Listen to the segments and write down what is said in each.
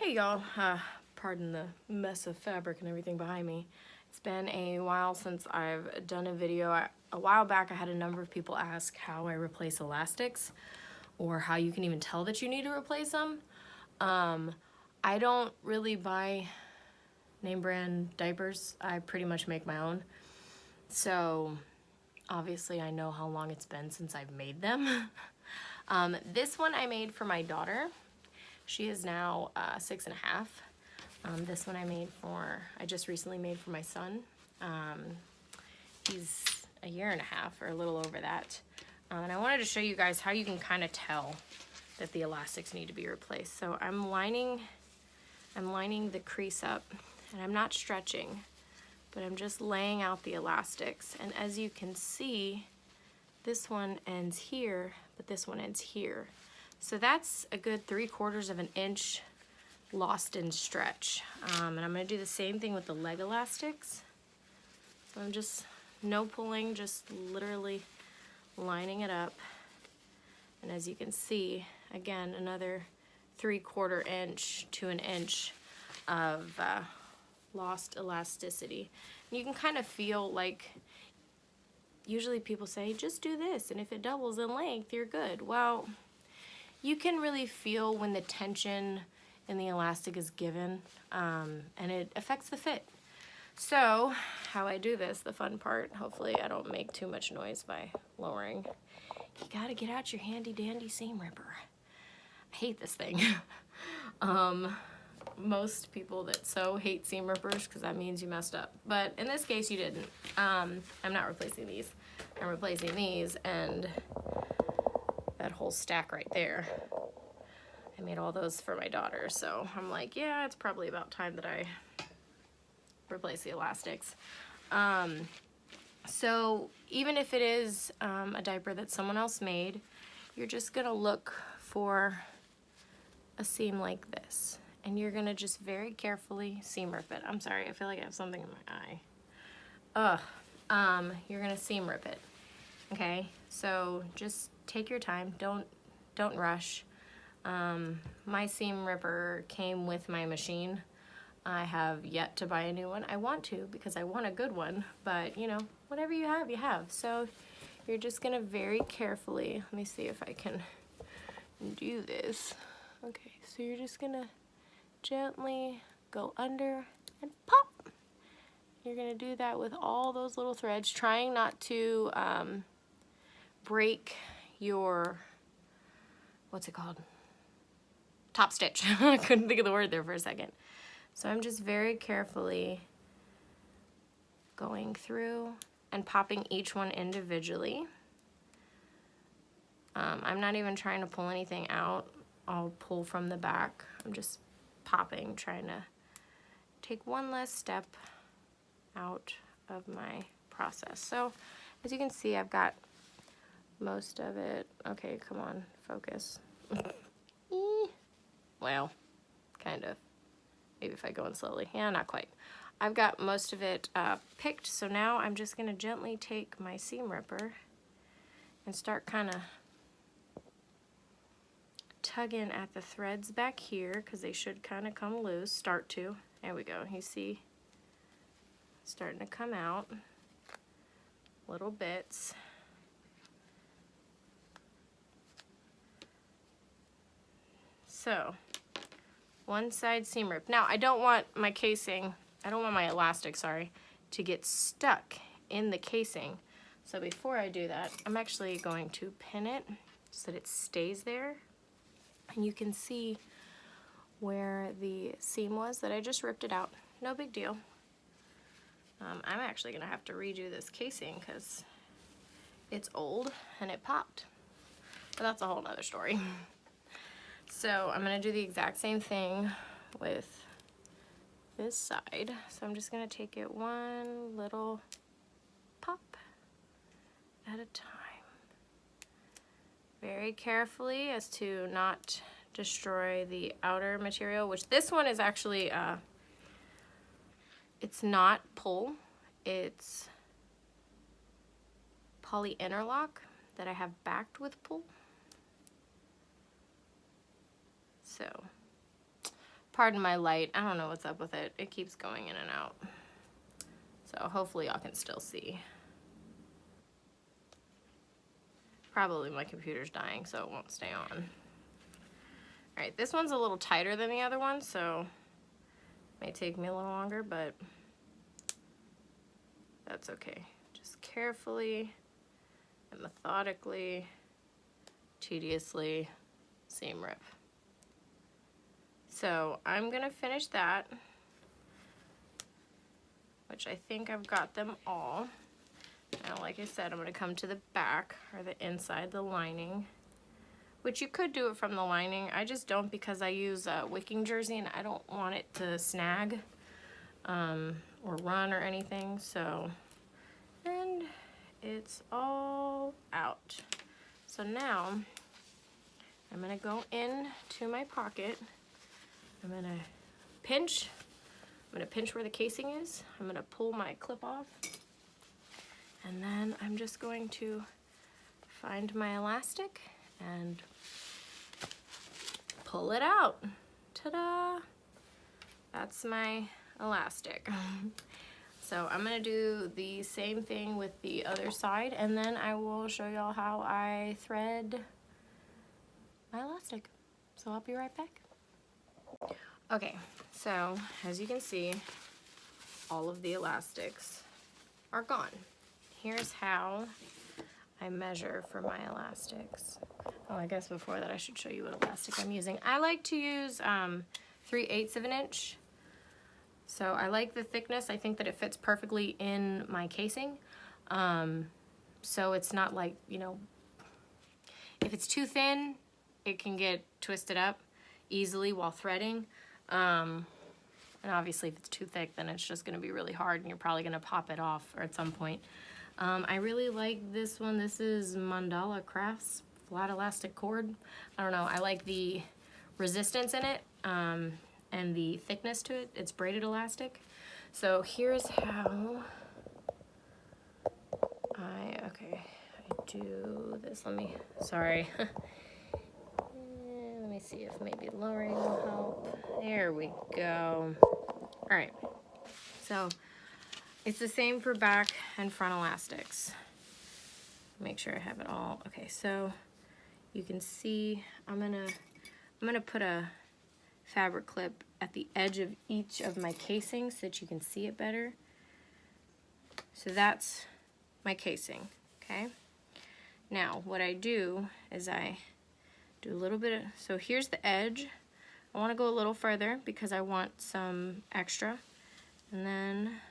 Hey y'all, pardon the mess of fabric and everything behind me. It's been a while since I've done a video. A while back I had a number of people ask how I replace elastics or how you can even tell that you need to replace them. I don't really buy name brand diapers. I pretty much make my own. So obviously I know how long it's been since I've made them. This one I made for my daughter. She is now 6.5. This one I just recently made for my son. He's a year and a half or a little over that. And I wanted to show you guys how you can kind of tell that the elastics need to be replaced. So I'm lining the crease up, and I'm not stretching, but I'm just laying out the elastics. And as you can see, this one ends here, but this one ends here. So that's a good 3/4 of an inch lost in stretch. And I'm gonna do the same thing with the leg elastics. So I'm just no pulling, just literally lining it up. And as you can see, again, another 3/4 inch to an inch of lost elasticity. And you can kind of feel like, usually people say, just do this, and if it doubles in length, you're good. Well, you can really feel when the tension in the elastic is given, and it affects the fit. So how I do this, the fun part, hopefully I don't make too much noise by lowering. You gotta get out your handy dandy seam ripper. I hate this thing. Most people that sew hate seam rippers because that means you messed up. But in this case you didn't. I'm not replacing these. I'm replacing these and that whole stack right there. I made all those for my daughter, so I'm like, yeah, it's probably about time that I replace the elastics. So even if it is a diaper that someone else made, you're just gonna look for a seam like this, and you're gonna just very carefully seam rip it. I'm sorry, I feel like I have something in my eye. You're gonna seam rip it. Okay, so just take your time, don't rush. My seam ripper came with my machine. I have yet to buy a new one. I want to because I want a good one, but you know, whatever you have, you have. So you're just gonna very carefully, let me see if I can do this. Okay, so you're just gonna gently go under and pop. You're gonna do that with all those little threads, trying not to break your, what's it called? Top stitch. I couldn't think of the word there for a second. So I'm just very carefully going through and popping each one individually. I'm not even trying to pull anything out. I'll pull from the back. I'm just popping, trying to take one less step out of my process. So as you can see, I've got most of it. Okay, come on, focus. Well, kind of. Maybe if I go in slowly. Yeah, not quite. I've got most of it picked, so now I'm just going to gently take my seam ripper and start kind of tugging at the threads back here, because they should kind of come loose, start to. There we go. You see, starting to come out, little bits. So, one side seam rip. Now, I don't want my casing, I don't want my elastic, sorry, to get stuck in the casing. So before I do that, I'm actually going to pin it so that it stays there. And you can see where the seam was that I just ripped it out. No big deal. I'm actually gonna have to redo this casing because it's old and it popped. But that's a whole nother story. So I'm gonna do the exact same thing with this side. So I'm just gonna take it one little pop at a time. Very carefully as to not destroy the outer material, which this one is actually, it's not pull, it's poly interlock that I have backed with pull. So Pardon my light. I don't know what's up with it. It keeps going in and out. So hopefully y'all can still see. Probably my computer's dying, so it won't stay on. All right, this one's a little tighter than the other one, so it may take me a little longer, but that's okay. Just carefully and methodically, tediously, seam rip. So I'm gonna finish that, which I think I've got them all. Now, like I said, I'm gonna come to the back, or the inside, the lining, which you could do it from the lining. I just don't, because I use a wicking jersey and I don't want it to snag or run or anything. So, and it's all out. So now I'm gonna go in to my pocket. I'm gonna pinch where the casing is. I'm gonna pull my clip off. And then I'm just going to find my elastic and pull it out. Ta-da! That's my elastic. So I'm gonna do the same thing with the other side, and then I will show y'all how I thread my elastic. So I'll be right back. Okay, so as you can see, all of the elastics are gone. Here's how I measure for my elastics. Oh, I guess before that I should show you what elastic I'm using. I like to use 3/8 of an inch. So I like the thickness. I think that it fits perfectly in my casing. So it's not like, you know, if it's too thin, it can get twisted up easily while threading. And obviously if it's too thick, then it's just gonna be really hard and you're probably gonna pop it off or at some point. I really like this one. This is Mandala Crafts flat elastic cord. I don't know, I like the resistance in it and the thickness to it. It's braided elastic. So here's how I do this. Sorry. Let me see if maybe lowering will help. There we go. All right, so it's the same for back and front elastics. Make sure I have it all. Okay, so you can see I'm gonna put a fabric clip at the edge of each of my casings so that you can see it better. So that's my casing, okay? Now what I do is I do a little bit of, so here's the edge. I want to go a little further because I want some extra, and then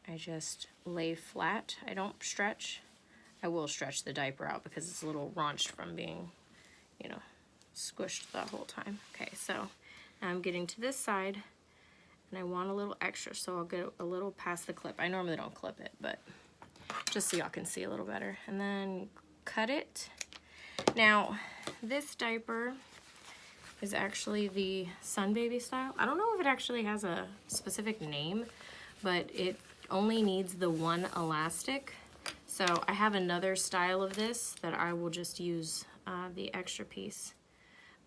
I just lay flat. I don't stretch. I will stretch the diaper out because it's a little raunched from being, you know, squished the whole time. Okay, so now I'm getting to this side and I want a little extra, so I'll get a little past the clip. I normally don't clip it, but just so y'all can see a little better. And then cut it. Now, this diaper is actually the Sun Baby style. I don't know if it actually has a specific name, but it only needs the one elastic. So I have another style of this that I will just use the extra piece.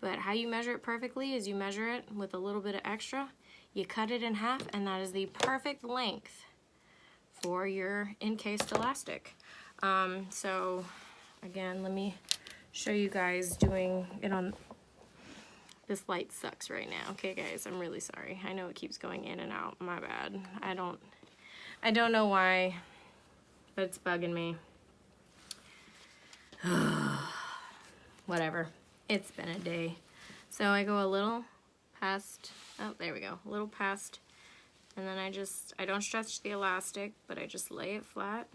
But how you measure it perfectly is you measure it with a little bit of extra, you cut it in half, and that is the perfect length for your encased elastic. So again, let me show you guys doing it on, this light sucks right now. Okay guys, I'm really sorry. I know it keeps going in and out, my bad. I don't know why, but it's bugging me. Whatever, it's been a day. So I go a little past, oh there we go, a little past, and then I don't stretch the elastic, but I just lay it flat,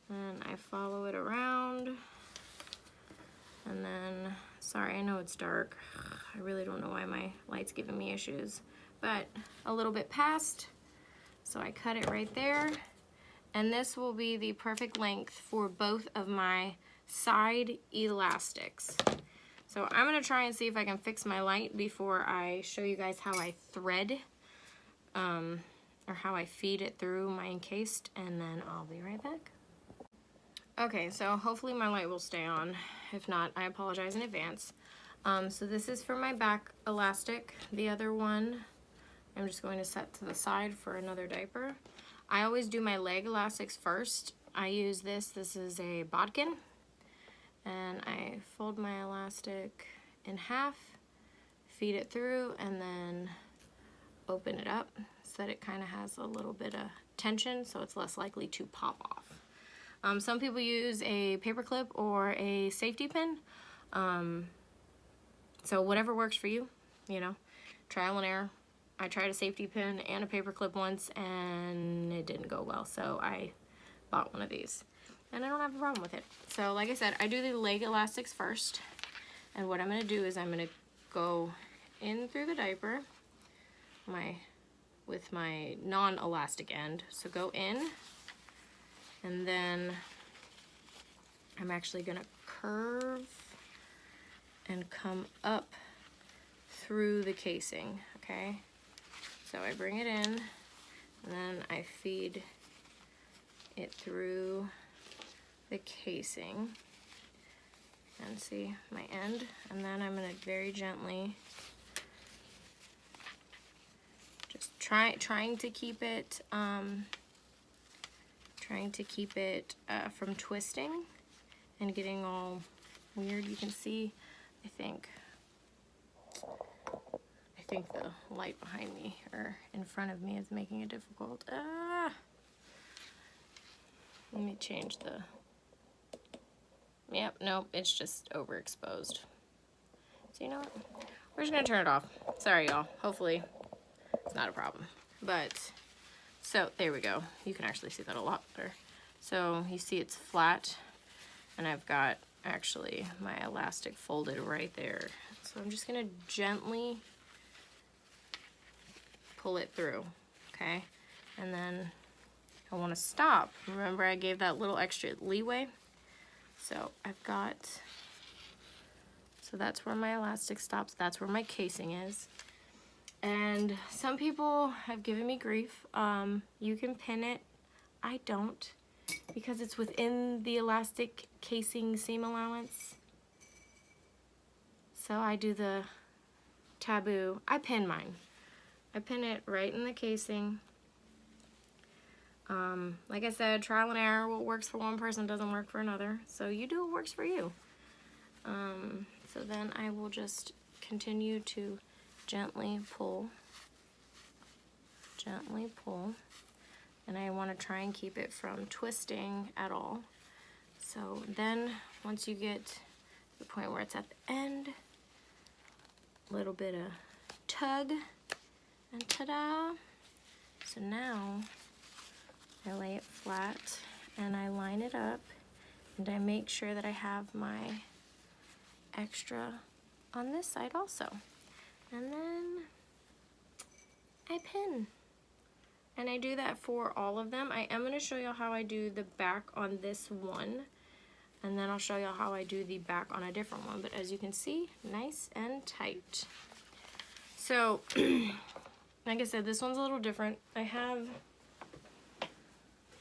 and I follow it around, and then, sorry, I know it's dark. I really don't know why my light's giving me issues, but a little bit past, so I cut it right there, and this will be the perfect length for both of my side elastics. So I'm gonna try and see if I can fix my light before I show you guys how I thread, or how I feed it through my encased, and then I'll be right back. Okay, so hopefully my light will stay on. If not, I apologize in advance. So this is for my back elastic. The other one I'm just going to set to the side for another diaper. I always do my leg elastics first. I use this is a bodkin, and I fold my elastic in half, feed it through, and then open it up so that it kind of has a little bit of tension so it's less likely to pop off. Some people use a paper clip or a safety pin. So whatever works for you, you know, trial and error. I tried a safety pin and a paper clip once and it didn't go well, so I bought one of these. And I don't have a problem with it. So like I said, I do the leg elastics first. And what I'm going to do is I'm going to go in through the diaper with my non-elastic end. So go in, and then I'm actually going to curve and come up through the casing, okay? So I bring it in, and then I feed it through the casing, and see my end, and then I'm gonna very gently just trying to keep it from twisting and getting all weird. You can see, I think the light behind me or in front of me is making it difficult. Let me change the, yep, nope, it's just overexposed. So you know what? We're just gonna turn it off. Sorry, y'all. Hopefully it's not a problem. But, so there we go. You can actually see that a lot better. So you see it's flat, and I've got actually my elastic folded right there. So I'm just gonna gently pull it through, okay? And then I wanna stop. Remember I gave that little extra leeway? So I've got, so that's where my elastic stops. That's where my casing is. And some people have given me grief. You can pin it. I don't, because it's within the elastic casing seam allowance. So I do the taboo. I pin mine. I pin it right in the casing. Like I said, trial and error. What works for one person doesn't work for another. So you do what works for you. So then I will just continue to gently pull, and I want to try and keep it from twisting at all. So then once you get to the point where it's at the end, a little bit of tug, and ta-da! So now I lay it flat and I line it up, and I make sure that I have my extra on this side also. And then I pin. And I do that for all of them. I am going to show you how I do the back on this one, and then I'll show you how I do the back on a different one. But as you can see, nice and tight. So, like I said, this one's a little different. I have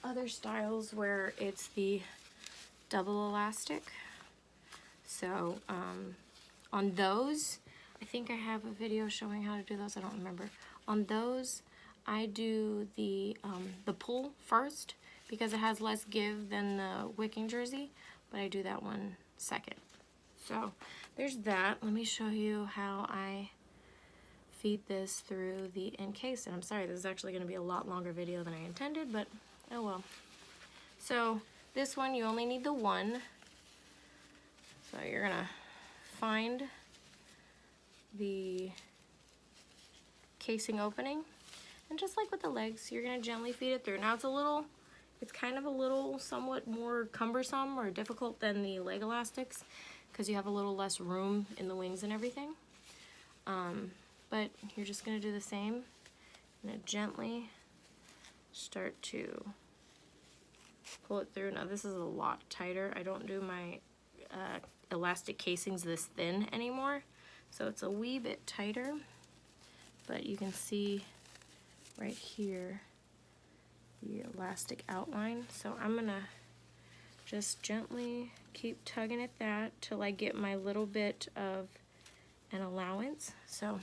other styles where it's the double elastic. So, on those, I think I have a video showing how to do those. I don't remember. On those, I do the pull first because it has less give than the wicking jersey, but I do that one second. So there's that. Let me show you how I feed this through the Encased. And I'm sorry, this is actually going to be a lot longer video than I intended, but oh well. So this one, you only need the one. So you're going to find the casing opening, and just like with the legs, you're going to gently feed it through. Now it's kind of a little somewhat more cumbersome or difficult than the leg elastics because you have a little less room in the wings and everything. But you're just going to do the same and gently start to pull it through. Now this is a lot tighter. I don't do my elastic casings this thin anymore, so it's a wee bit tighter, but you can see right here the elastic outline. So I'm gonna just gently keep tugging at that till I get my little bit of an allowance. So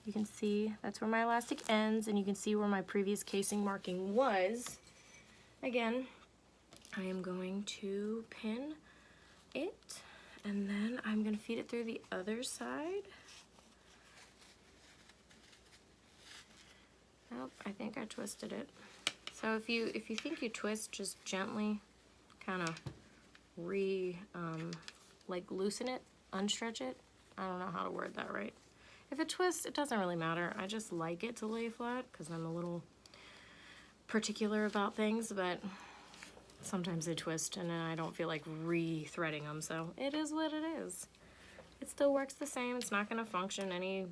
you can see that's where my elastic ends, and you can see where my previous casing marking was. Again, I am going to pin it, and then I'm going to feed it through the other side. Oh, I think I twisted it. So if you think you twist, just gently kind of like loosen it, unstretch it. I don't know how to word that right. If it twists, it doesn't really matter. I just like it to lay flat because I'm a little particular about things, but sometimes they twist and then I don't feel like re-threading them, so it is what it is. It still works the same. It's not going to function any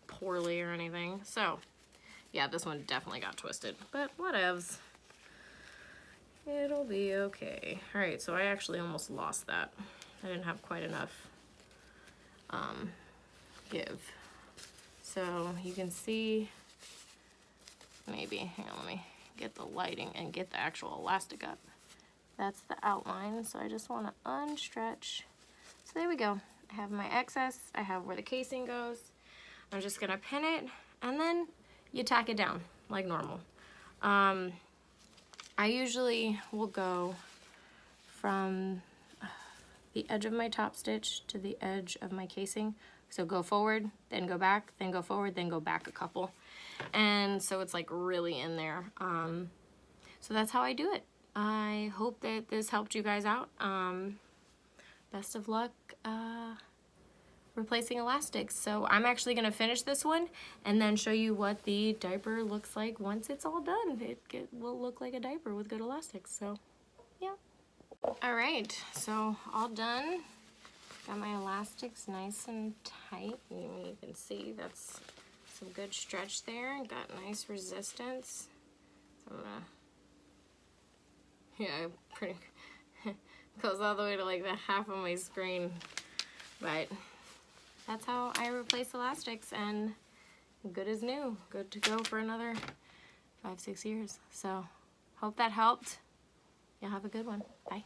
poorly or anything. So yeah, this one definitely got twisted, but whatevs. It'll be okay. All right, so I actually almost lost that. I didn't have quite enough give. So you can see, maybe, here, let me get the lighting and get the actual elastic up. That's the outline, so I just want to unstretch. So there we go. I have my excess, I have where the casing goes. I'm just gonna pin it, and then you tack it down like normal. I usually will go from the edge of my top stitch to the edge of my casing. So go forward, then go back, then go forward, then go back a couple. And so it's like really in there. So that's how I do it. I hope that this helped you guys out. Best of luck replacing elastics. So I'm actually going to finish this one and then show you what the diaper looks like once it's all done. It will look like a diaper with good elastics. So yeah. All right, so all done. Got my elastics nice and tight. You can see that's some good stretch there. Got nice resistance. So I'm gonna, yeah, pretty goes all the way to like the half of my screen, but that's how I replace elastics, and good as new. Good to go for another 5-6 years. So hope that helped. Y'all have a good one. Bye.